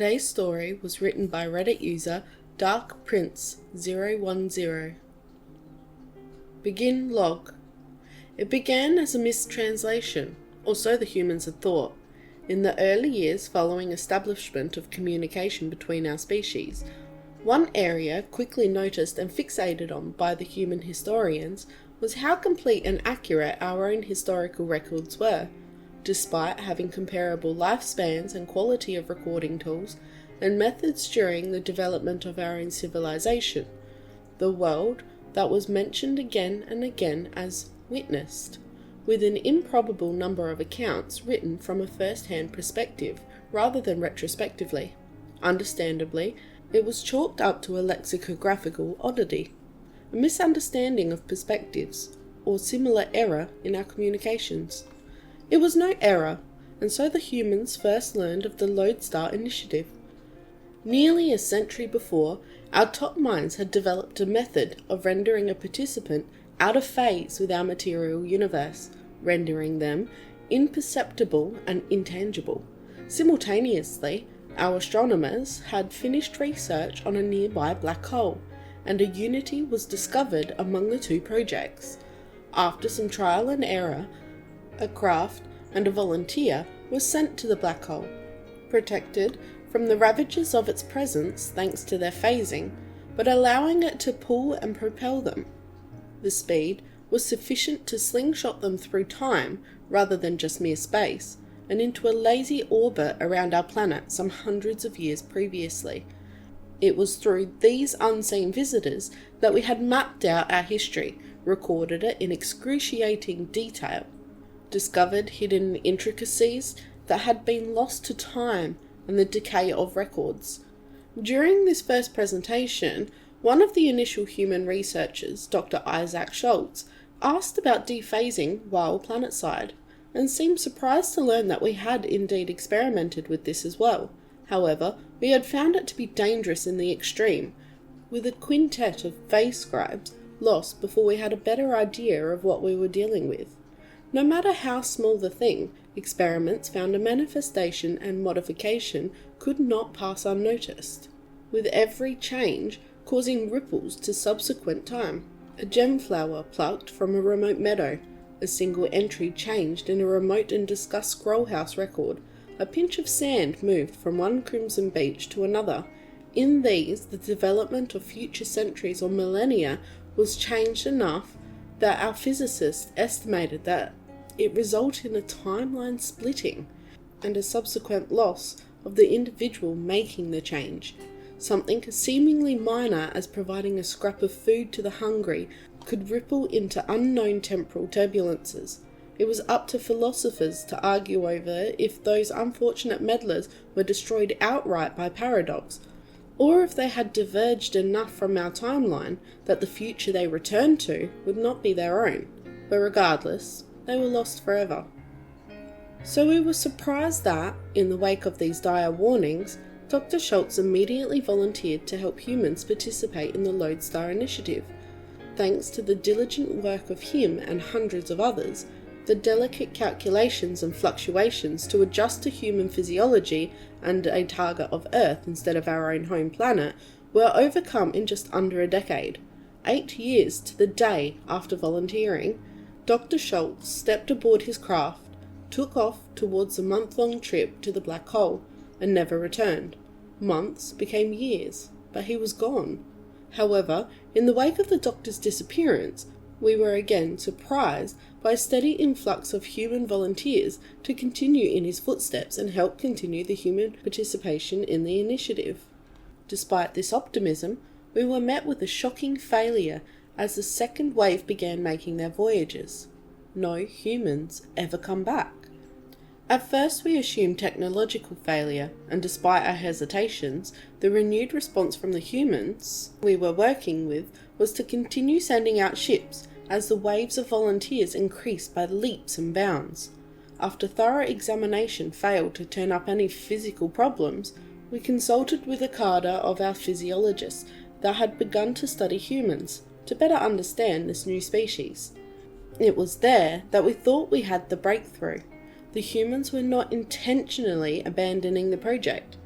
Today's story was written by Reddit user DarkPrince010. Begin log. It began as a mistranslation, or so the humans had thought. In the early years following establishment of communication between our species, one area quickly noticed and fixated on by the human historians was how complete and accurate our own historical records were. Despite having comparable lifespans and quality of recording tools and methods during the development of our own civilization, the world that was mentioned again and again as witnessed, with an improbable number of accounts written from a first-hand perspective rather than retrospectively. Understandably, it was chalked up to a lexicographical oddity, a misunderstanding of perspectives, or similar error in our communications. It was no error, and so the humans first learned of the Lodestar Initiative. Nearly a century before, our top minds had developed a method of rendering a participant out of phase with our material universe, rendering them imperceptible and intangible. Simultaneously, our astronomers had finished research on a nearby black hole, and a unity was discovered among the two projects. After some trial and error, a craft and a volunteer was sent to the black hole, protected from the ravages of its presence thanks to their phasing, but allowing it to pull and propel them. The speed was sufficient to slingshot them through time rather than just mere space, and into a lazy orbit around our planet some hundreds of years previously. It was through these unseen visitors that we had mapped out our history, recorded it in excruciating detail, discovered hidden intricacies that had been lost to time and the decay of records. During this first presentation, one of the initial human researchers, Dr. Isaac Schultz, asked about dephasing while planetside, and seemed surprised to learn that we had indeed experimented with this as well. However, we had found it to be dangerous in the extreme, with a quintet of phase scribes lost before we had a better idea of what we were dealing with. No matter how small the thing, experiments found a manifestation and modification could not pass unnoticed, with every change causing ripples to subsequent time. A gemflower plucked from a remote meadow, a single entry changed in a remote and discussed scroll house record, a pinch of sand moved from one crimson beach to another. In these, the development of future centuries or millennia was changed enough that our physicists estimated that it resulted in a timeline splitting and a subsequent loss of the individual making the change. Something as seemingly minor as providing a scrap of food to the hungry could ripple into unknown temporal turbulences. It was up to philosophers to argue over if those unfortunate meddlers were destroyed outright by paradox, or if they had diverged enough from our timeline that the future they returned to would not be their own. But regardless, they were lost forever. So we were surprised that, in the wake of these dire warnings, Dr. Schultz immediately volunteered to help humans participate in the Lodestar Initiative. Thanks to the diligent work of him and hundreds of others, the delicate calculations and fluctuations to adjust to human physiology and a target of Earth instead of our own home planet were overcome in just under a decade. 8 years to the day after volunteering, Dr. Schultz stepped aboard his craft, took off towards a month-long trip to the black hole, and never returned. Months became years, but he was gone. However, in the wake of the doctor's disappearance, we were again surprised by a steady influx of human volunteers to continue in his footsteps and help continue the human participation in the initiative. Despite this optimism, we were met with a shocking failure as the second wave began making their voyages. No humans ever come back. At first we assumed technological failure, and despite our hesitations, the renewed response from the humans we were working with was to continue sending out ships as the waves of volunteers increased by leaps and bounds. After thorough examination failed to turn up any physical problems, we consulted with a cadre of our physiologists that had begun to study humans to better understand this new species. It was there that we thought we had the breakthrough. The humans were not intentionally abandoning the project.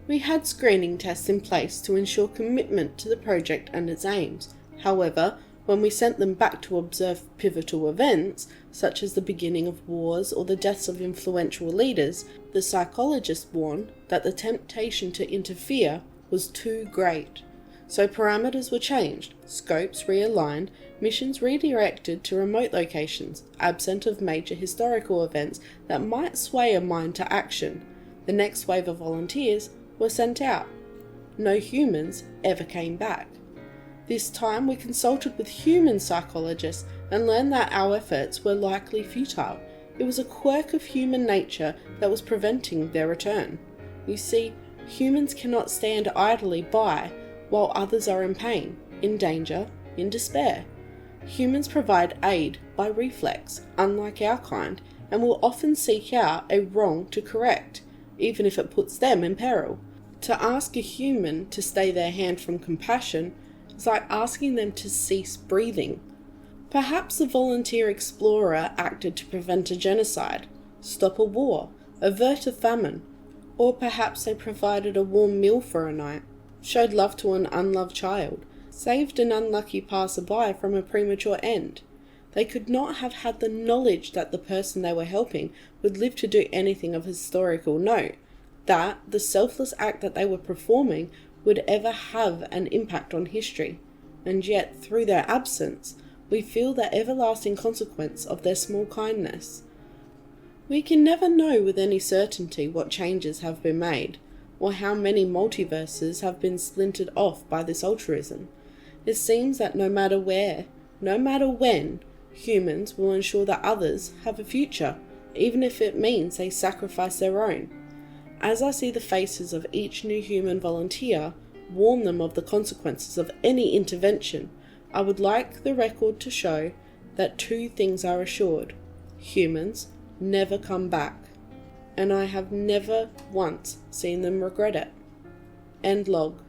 We had screening tests in place to ensure commitment to the project and its aims. However, when we sent them back to observe pivotal events, such as the beginning of wars or the deaths of influential leaders, the psychologists warned that the temptation to interfere was too great. So parameters were changed, scopes realigned, missions redirected to remote locations, absent of major historical events that might sway a mind to action. The next wave of volunteers were sent out. No humans ever came back. This time we consulted with human psychologists and learned that our efforts were likely futile. It was a quirk of human nature that was preventing their return. You see, humans cannot stand idly by while others are in pain, in danger, in despair. Humans provide aid by reflex, unlike our kind, and will often seek out a wrong to correct, even if it puts them in peril. To ask a human to stay their hand from compassion is like asking them to cease breathing. Perhaps the volunteer explorer acted to prevent a genocide, stop a war, avert a famine, or perhaps they provided a warm meal for a night, showed love to an unloved child, saved an unlucky passerby from a premature end. They could not have had the knowledge that the person they were helping would live to do anything of historical note, that the selfless act that they were performing would ever have an impact on history, and yet through their absence we feel the everlasting consequence of their small kindness. We can never know with any certainty what changes have been made, or how many multiverses have been splintered off by this altruism. It seems that no matter where, no matter when, humans will ensure that others have a future, even if it means they sacrifice their own. As I see the faces of each new human volunteer, warn them of the consequences of any intervention, I would like the record to show that two things are assured. Humans never come back, and I have never once seen them regret it. End log.